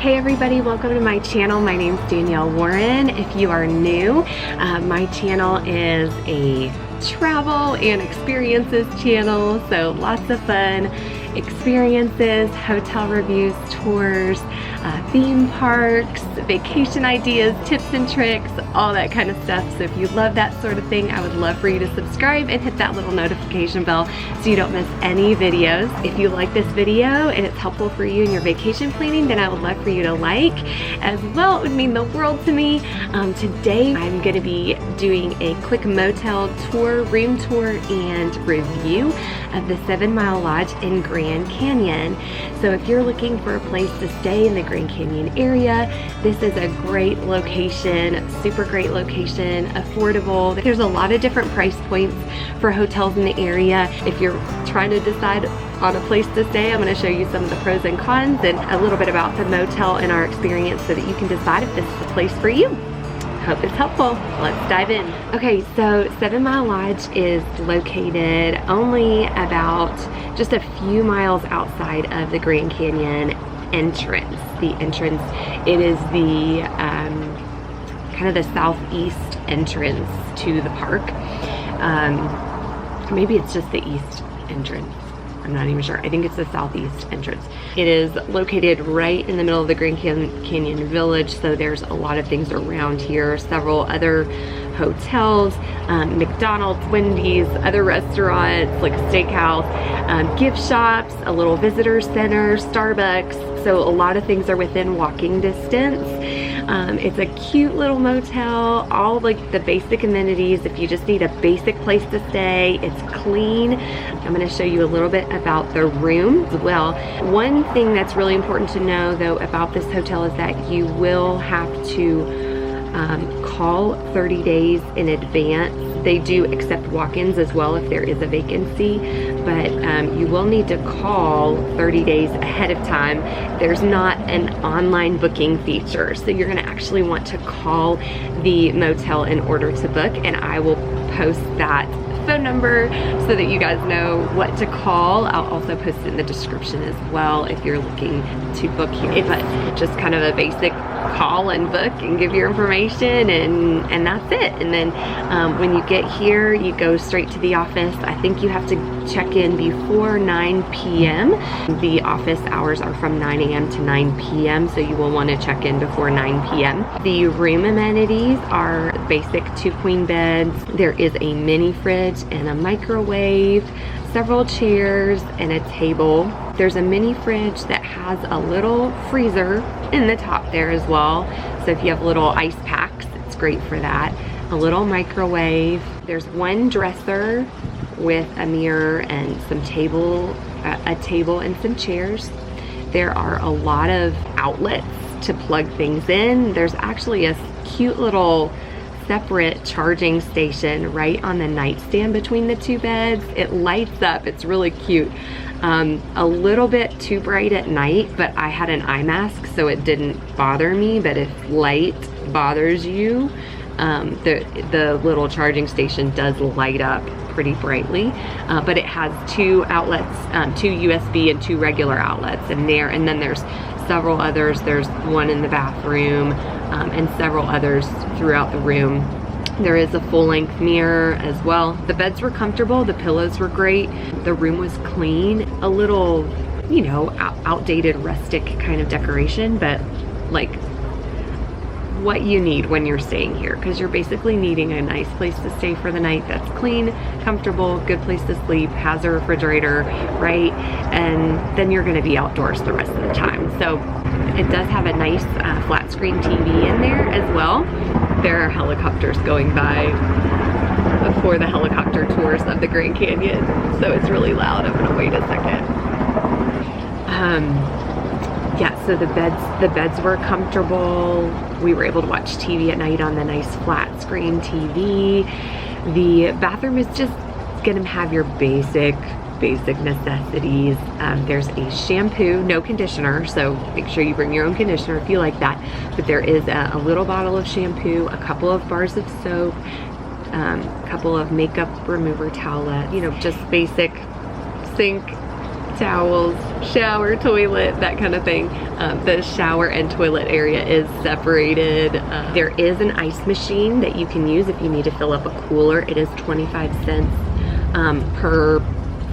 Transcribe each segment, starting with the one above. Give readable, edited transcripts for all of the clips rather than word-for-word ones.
Hey everybody, welcome to my channel. My name's Danielle Warren. If you are new, my channel is a travel and experiences channel, so lots of fun experiences, hotel reviews, tours, theme parks, vacation ideas, tips and tricks, all that kind of stuff. So if you love that sort of thing, I would love for you to subscribe and hit that little notification bell so you don't miss any videos. If you like this video and it's helpful for you in your vacation planning, then I would love for you to like as well. It would mean the world to me. Today I'm going to be doing a quick motel tour, room tour, and review of the 7 Mile Lodge in Grand Canyon. So if you're looking for a place to stay in the Grand Canyon area, this is a great location, super great location, affordable. There's a lot of different price points for hotels in the area. If you're trying to decide on a place to stay, I'm going to show you some of the pros and cons and a little bit about the motel and our experience so that you can decide if this is the place for you. Hope it's helpful. Let's dive in. Okay, so 7 Mile Lodge is located only about just a few miles outside of the Grand Canyon entrance. The entrance, it is the kind of the southeast entrance to the park. Maybe it's just the east entrance. I'm not even sure. I think it's the southeast entrance. It is located right in the middle of the Grand Canyon Village, so there's a lot of things around here. Several other hotels, McDonald's, Wendy's, other restaurants like a steakhouse, gift shops, a little visitor center, Starbucks. So a lot of things are within walking distance. It's a cute little motel, all like the basic amenities. If you just need a basic place to stay, it's clean. I'm going to show you a little bit about the room as well. One thing that's really important to know though about this hotel is that you will have to call 30 days in advance. They do accept walk-ins as well if there is a vacancy, but you will need to call 30 days ahead of time. There's not an online booking feature, so you're going to actually want to call the motel in order to book, and I will post that phone number so that you guys know what to call. I'll also post it in the description as well if you're looking to book here. But just kind of a basic call and book and give your information, and that's it. And then when you get here, you go straight to the office. I think you have to check in before 9 p.m. The office hours are from 9 a.m. to 9 p.m. so you will want to check in before 9 p.m. The room amenities are basic 2 queen beds. There is a mini fridge and a microwave, several chairs, and a table. There's a mini fridge that has a little freezer in the top there as well. So if you have little ice packs, it's great for that. A little microwave. There's one dresser with a mirror and some a table and some chairs. There are a lot of outlets to plug things in. There's actually a cute little separate charging station right on the nightstand between the 2 beds. It lights up. It's really cute. A little bit too bright at night, but I had an eye mask so it didn't bother me. But if light bothers you, the little charging station does light up pretty brightly, but it has 2 outlets, 2 USB and 2 regular outlets in there, and then there's several others. There's one in the bathroom and several others throughout the room. There is a full-length mirror as well. The beds were comfortable, the pillows were great, the room was clean, a little, you know, outdated rustic kind of decoration, but like what you need when you're staying here, because you're basically needing a nice place to stay for the night that's clean, comfortable, good place to sleep, has a refrigerator, right? And then you're going to be outdoors the rest of the time. So it does have a nice flat screen TV in there as well. There are helicopters going by for the helicopter tours of the Grand Canyon, so it's really loud. I'm going to wait a second. Yeah, so the beds were comfortable. We were able to watch TV at night on the nice flat screen TV. The bathroom is just gonna have your basic necessities. There's a shampoo, no conditioner, so make sure you bring your own conditioner if you like that. But there is a little bottle of shampoo, a couple of bars of soap, a couple of makeup remover towelettes, you know, just basic sink, towels, shower, toilet, that kind of thing. The shower and toilet area is separated. There is an ice machine that you can use if you need to fill up a cooler. It is 25 cents per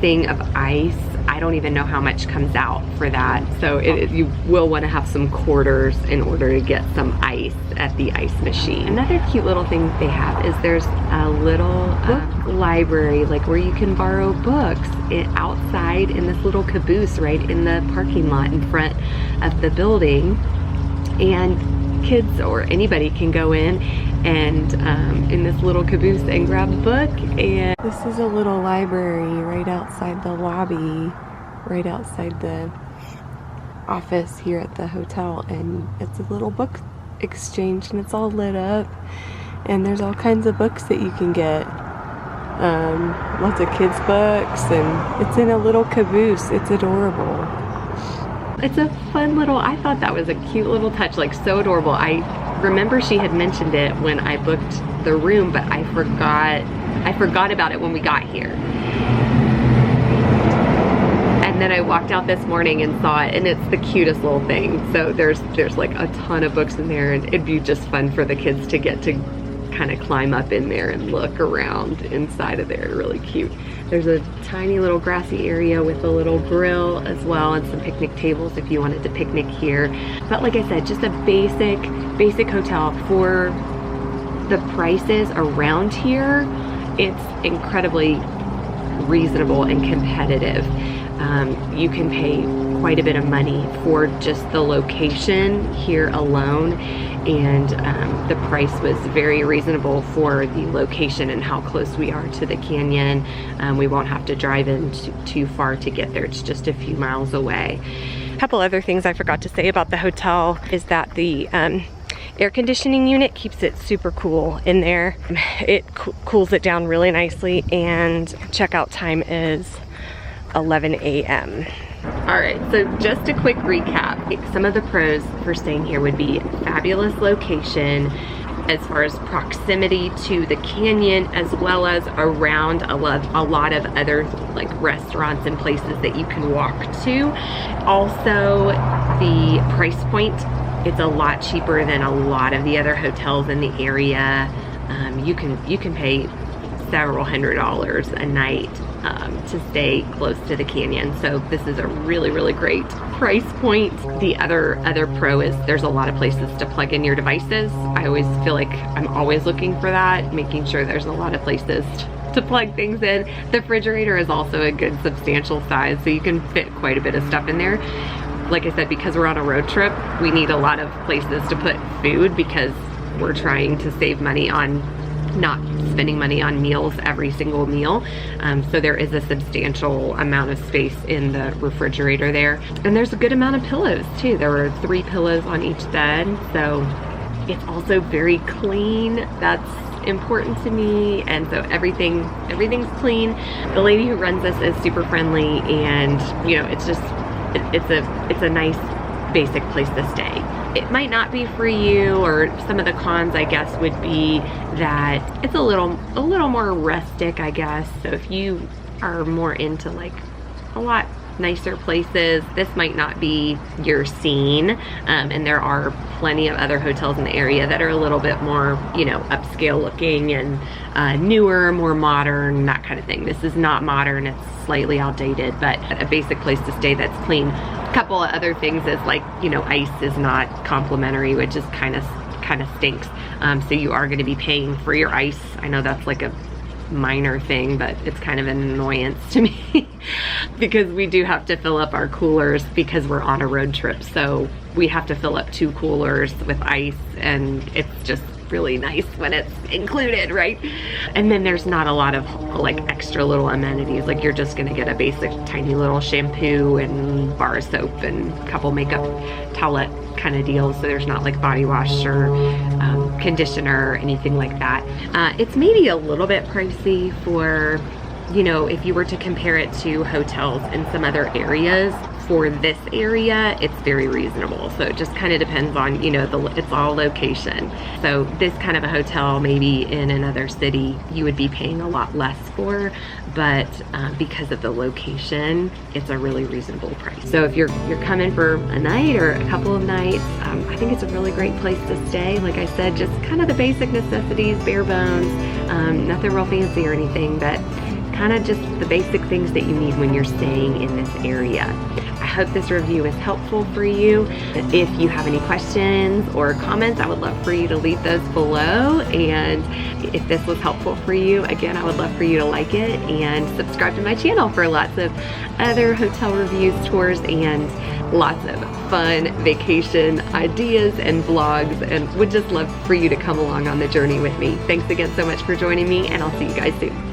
thing of ice. I don't even know how much comes out for that. So you will want to have some quarters in order to get some ice at the ice machine. Another cute little thing they have is there's a little book library, like where you can borrow books outside in this little caboose right in the parking lot in front of the building. And kids or anybody can go in and in this little caboose and grab a book. And this is a little library right outside the lobby, right outside the office here at the hotel, and it's a little book exchange and it's all lit up and there's all kinds of books that you can get. Lots of kids books, and it's in a little caboose. It's adorable. It's a fun little, I thought that was a cute little touch, like so adorable. I remember she had mentioned it when I booked the room, but I forgot about it when we got here. And then I walked out this morning and saw it, and it's the cutest little thing. So there's like a ton of books in there, and it'd be just fun for the kids to get to kind of climb up in there and look around inside of there. Really cute. There's a tiny little grassy area with a little grill as well, and some picnic tables if you wanted to picnic here. But like I said, just a basic hotel. For the prices around here, it's incredibly reasonable and competitive. You can pay quite a bit of money for just the location here alone, and the price was very reasonable for the location and how close we are to the canyon. We won't have to drive in too far to get there. It's just a few miles away. A couple other things I forgot to say about the hotel is that the air conditioning unit keeps it super cool in there. It cools it down really nicely, and checkout time is 11 a.m. All right, so just a quick recap. Some of the pros for staying here would be fabulous location as far as proximity to the canyon, as well as around a lot of other like restaurants and places that you can walk to. Also, the price point, it's a lot cheaper than a lot of the other hotels in the area. You can pay several $100s a night to stay close to the canyon. So this is a really great price point. The other pro is there's a lot of places to plug in your devices. I always feel like I'm always looking for that, making sure there's a lot of places to plug things in. The refrigerator is also a good substantial size, so you can fit quite a bit of stuff in there. Like I said, because we're on a road trip, we need a lot of places to put food because we're trying to save money on not spending money on meals every single meal. So there is a substantial amount of space in the refrigerator there. And there's a good amount of pillows too. There were 3 pillows on each bed. So it's also very clean. That's important to me. And so everything's clean. The lady who runs this is super friendly, and you know, it's a nice basic place to stay. It might not be for you, or some of the cons, I guess, would be that it's a little more rustic, I guess. So if you are more into like a lot nicer places, this might not be your scene. And there are plenty of other hotels in the area that are a little bit more, you know, upscale looking and newer, more modern, that kind of thing. This is not modern, it's slightly outdated, but a basic place to stay that's clean. A couple of other things is like, you know, ice is not complimentary, which is kind of stinks. So you are going to be paying for your ice. I know that's like a minor thing, but it's kind of an annoyance to me because we do have to fill up our coolers because we're on a road trip. So we have to fill up 2 coolers with ice, and it's just really nice when it's included, right? And then there's not a lot of like extra little amenities. Like you're just gonna get a basic tiny little shampoo and bar of soap and a couple makeup towelette kind of deals. So there's not like body wash or conditioner or anything like that. It's maybe a little bit pricey for, you know, if you were to compare it to hotels in some other areas. for this area, it's very reasonable. So it just kind of depends on, you know, it's all location. So this kind of a hotel, maybe in another city, you would be paying a lot less for, but because of the location, it's a really reasonable price. So if you're coming for a night or a couple of nights, I think it's a really great place to stay. Like I said, just kind of the basic necessities, bare bones, nothing real fancy or anything, but kind of just the basic things that you need when you're staying in this area. I hope this review is helpful for you. If you have any questions or comments, I would love for you to leave those below. And if this was helpful for you, again, I would love for you to like it and subscribe to my channel for lots of other hotel reviews, tours, and lots of fun vacation ideas and vlogs, and would just love for you to come along on the journey with me. Thanks again so much for joining me, and I'll see you guys soon.